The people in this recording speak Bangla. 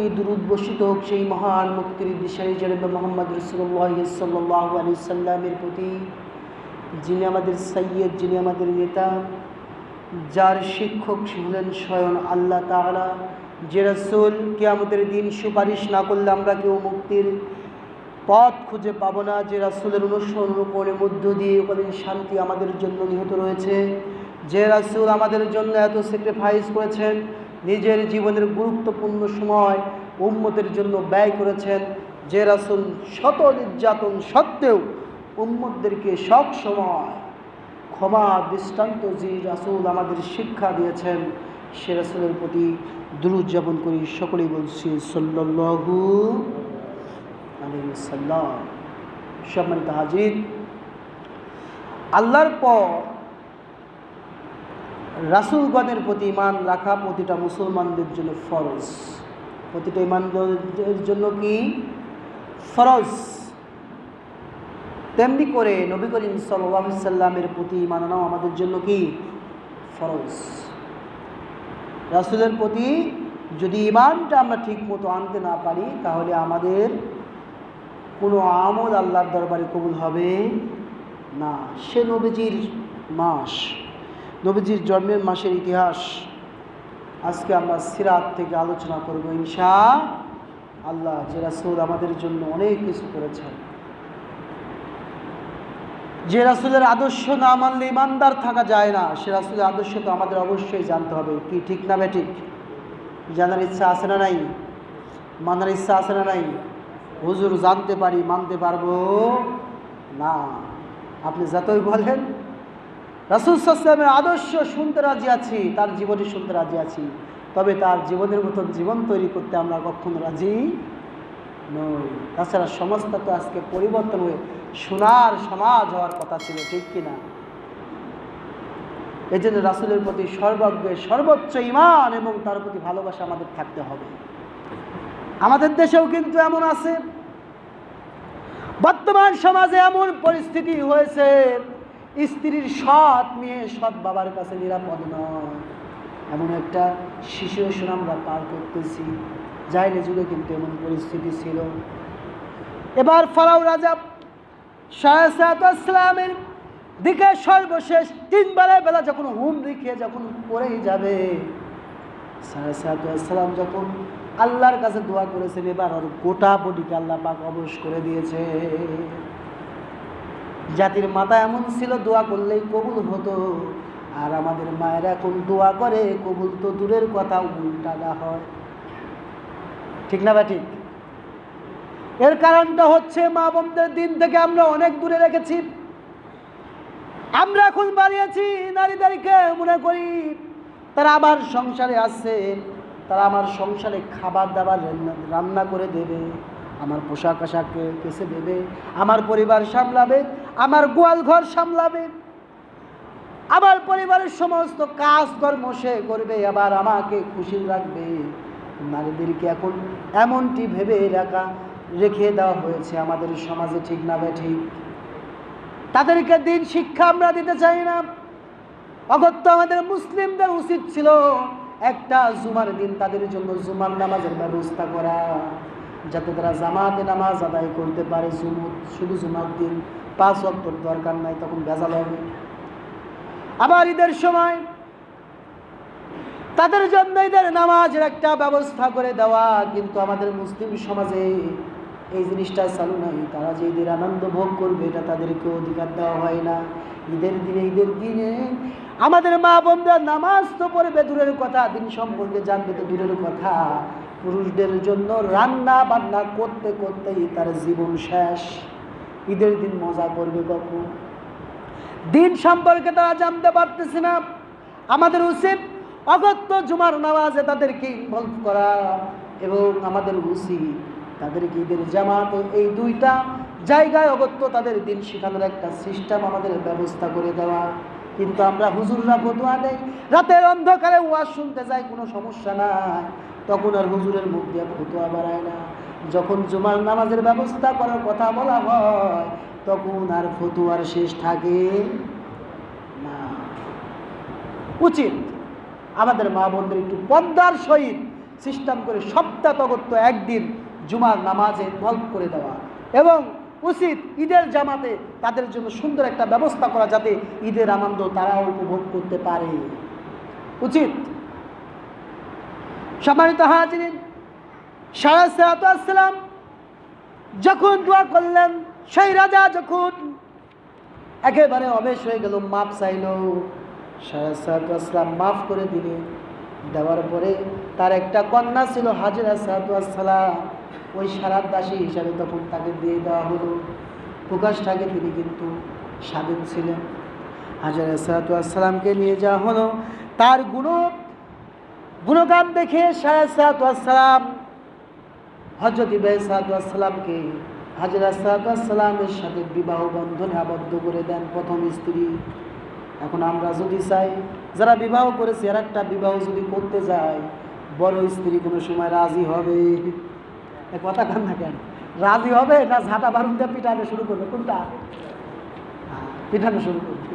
সকলেই দুরূদ বর্ষিত হোক সেই মহান মুক্তির দিশারি জনাবে মুহাম্মদ রাসূলুল্লাহ সাল্লাল্লাহু আলাইহি সাল্লামের প্রতি, যিনি আমাদের সাইয়্যিদ, যিনি আমাদের নেতা, যার শিক্ষক হলেন স্বয়ং আল্লাহ তাআলা, যে রাসূল কিয়ামতের দিন সুপারিশ না করলে আমরা কেউ মুক্তির পথ খুঁজে পাবো না, যে রাসূলের অনুসরণের মধ্য দিয়ে ওখানে শান্তি আমাদের জন্য নিহত রয়েছে, যে রাসূল আমাদের জন্য এত স্যাক্রিফাইস করেছেন, নিজের জীবনের গুরুত্বপূর্ণ সময় উম্মতের জন্য ব্যয় করেছেন, যে রাসূল শত নির্যাতন সত্ত্বেও উম্মতদেরকে সব সময় ক্ষমা দৃষ্টান্ত যে রাসূল আমাদের শিক্ষা দিয়েছেন, সে রাসূলের প্রতি দুরূদ যাপন করি। সকলেই বলছি সাল্লাল্লাহু আলাইহি ওয়াসাল্লাম। সম্মানিত হাজির, আল্লাহর পর রাসূলগণের প্রতি ঈমান রাখা প্রতিটা মুসলমানদের জন্য ফরজ। প্রতিটা ঈমানদারের জন্য কি ফরজ, তেমনি করে নবী করিম সাল্লাল্লাহু আলাইহি সাল্লামের প্রতি ঈমান আনাও আমাদের জন্য কি ফরজ। রাসূলের প্রতি যদি ঈমানটা আমরা ঠিক মতো আনতে না পারি, তাহলে আমাদের কোনো আমল আল্লাহর দরবারে কবুল হবে না। সে নবীজির মাস, নবীজির জন্মের মাসের ইতিহাস আজকে আমরা সিরাত থেকে আলোচনা করব ইনশাআল্লাহ। যে রাসূল আমাদের জন্য অনেক কিছু করেছেন, যে রাসূলের আদর্শ না মানলে ইমানদার থাকা যায় না, সে রাসূলের আদর্শ তো আমাদের অবশ্যই জানতে হবে। কি ঠিক না বেঠিক? জানার ইচ্ছা আছে না নাই? মানার ইচ্ছা আছে না নাই? হুজুর জানতে পারি, মানতে পারবো না। আপনি যতই বলেন রাসূল সাল্লাল্লাহু আলাইহি ওয়াসাল্লামের আদর্শ শুনতে রাজি আছি, তার জীবনী শুনতে রাজি আছি, তবে তার জীবনের মতন জীবন তৈরি করতে আমরা কখনো রাজি নই। তাছাড়া সমাজটা তো আজকে পরিবর্তন হয়ে সোনার সমাজ হওয়ার কথা ছিল, ঠিক কিনা? এই জন্য রাসূলের প্রতি সর্বাগ্রে সর্বোচ্চ ঈমান এবং তার প্রতি ভালোবাসা আমাদের থাকতে হবে। আমাদের দেশেও কিন্তু এমন আছে, বর্তমান সমাজে এমন পরিস্থিতি হয়েছে, স্ত্রীর সৎ মেয়ে সৎ বাবার কাছে নিরাপদ নয়, এমন একটা সিচুয়েশন আমরা পার করতেছি। জাহেলি যুগে কিন্তু এমন পরিস্থিতি ছিল। এবার ফারাও রাজা সালামের দিকে সর্বশেষ 3 বেলা যখন হুমড়ি খেয়ে যখন পড়েই যাবে, সালাম যখন আল্লাহর কাছে দোয়া করেছেন, এবার ওর গোটা বডিকে আল্লাহ পাক অবশ করে দিয়েছে। জাতির মাথা এমন ছিল দোয়া করলেই কবুল হতো, আর আমাদের মায়েরা এখন দোয়া করে কবুল তো দূরের কথা, উল্টা হয়। ঠিক না বা ঠিক? এর কারণটা হচ্ছে মা বোনদের দিন থেকে আমরা অনেক দূরে রেখেছি। আমরা এখন বাড়িয়েছি নারীদেরকে, মনে করি তারা আমার সংসারে আছে, তারা আমার সংসারে খাবার দাবার রান্না করে দেবে, আমার পোশাক আশাক কেসে দেবে, আমার পরিবার সামলাবে, আমার গোয়াল ঘর সামলাবে, আমার পরিবারের সমস্ত কাজ কর্ম সে করবে, আবার আমাকে খুশি রাখবে। নারীদেরকে এখন এমনটি ভেবে রেখে দেওয়া হয়েছে আমাদের সমাজে, ঠিক না বেঠিক? তাদেরকে দিন শিক্ষা আমরা দিতে চাই না। অগত্য আমাদের মুসলিমদের উচিত ছিল একটা জুমার দিন তাদের জন্য জুমার নামাজের ব্যবস্থা করা, যাতে তারা জামাতে নামাজ আদায় করতে পারে। শুধু জুমার দিন 5 ওয়াক্তের দরকার নাই, তখন ভেজাল হবে। আবার ঈদের সময় তাদের জন্য ঈদের নামাজের একটা ব্যবস্থা করে দেওয়া, কিন্তু আমাদের মুসলিম সমাজে এই জিনিসটা চালু নাই। তারা যে ঈদের আনন্দ ভোগ করবে এটা তাদেরকে অধিকার দেওয়া হয় না। ঈদের দিনে আমাদের মা বোনরা নামাজ তো পড়বে দূরের কথা, দিন সম্পর্কে জানবে তো দূরের কথা, পুরুষদের জন্য রান্না বান্না করতে করতেই তার জীবন শেষ। ঈদের দিন মজা করবে কখন? দিন সম্পর্কে তারা জানতে পারতেছে না। আমাদের উচিত অগত্য জুমার নামাজে তাদেরকে ইনভলভ করা, এবং আমাদের উচিত তাদেরকে ঈদের জামাত এই 2টা জায়গায় অগত্য তাদের দিন শেখানোর একটা সিস্টেম আমাদের ব্যবস্থা করে দেওয়া। কিন্তু আমরা হুজুররা ফতোয়া দেয়, রাতের অন্ধকারে ওয়াজ শুনতে যাই, কোনো সমস্যা নাই, তখন আর হুজুরের মুখ দিয়ে ফতোয়া বাড়ায় না। যখন জুমার নামাজের ব্যবস্থা করার কথা বলা হয়, তখন আর ফতোয়ার শেষ থাকে না। উচিত আমাদের মা বোনদের একটু পর্দার সহিত সিস্টেম করে সপ্তাহগত একদিন জুমার নামাজে ইনভলভ করে দেওয়া, এবং উচিত ঈদের জামাতে তাদের জন্য সুন্দর একটা ব্যবস্থা করা, যাতে ঈদের আনন্দ তারাও উপভোগ করতে পারে। উচিত। সম্মানিত হাজিরিন, সালাতু আসসালাম যখন দোয়া করলেন, সেই রাজা যখন একেবারে অবেশ হয়ে গেল, মাপ চাইল, সালাতু আসসালাম মাফ করে দিলেন। দেওয়ার পরে তার একটা কন্যা ছিল হাজেরা সালাতু আসসালাম, ওই সারাত দাসী হিসাবে তখন তাকে দিয়ে দেওয়া হলো। প্রকাশটাকে তিনি কিন্তু স্বাধীন ছিলেন। হাজেরা সালাতু আসসালামকে নিয়ে যাওয়া হলো। তার গুণগান দেখে সালাতু আসসালাম হযরত ইব্রাহিম সালাতু আসসালামকে হাজেরা সালাতু আসসালামের সাথে বিবাহ বন্ধনে আবদ্ধ করে দেন, প্রথম স্ত্রী। এখন আমরা যদি চাই, যারা বিবাহ করেছে আর একটা বিবাহ যদি করতে যায়, বড় স্ত্রী কোনো সময় রাজি হবে? কথা কান না কেন? রাজি হবে না ঝাঁটা বারুন দিয়ে পিটানো শুরু করবে? কোনটা? পিটানো শুরু করবে।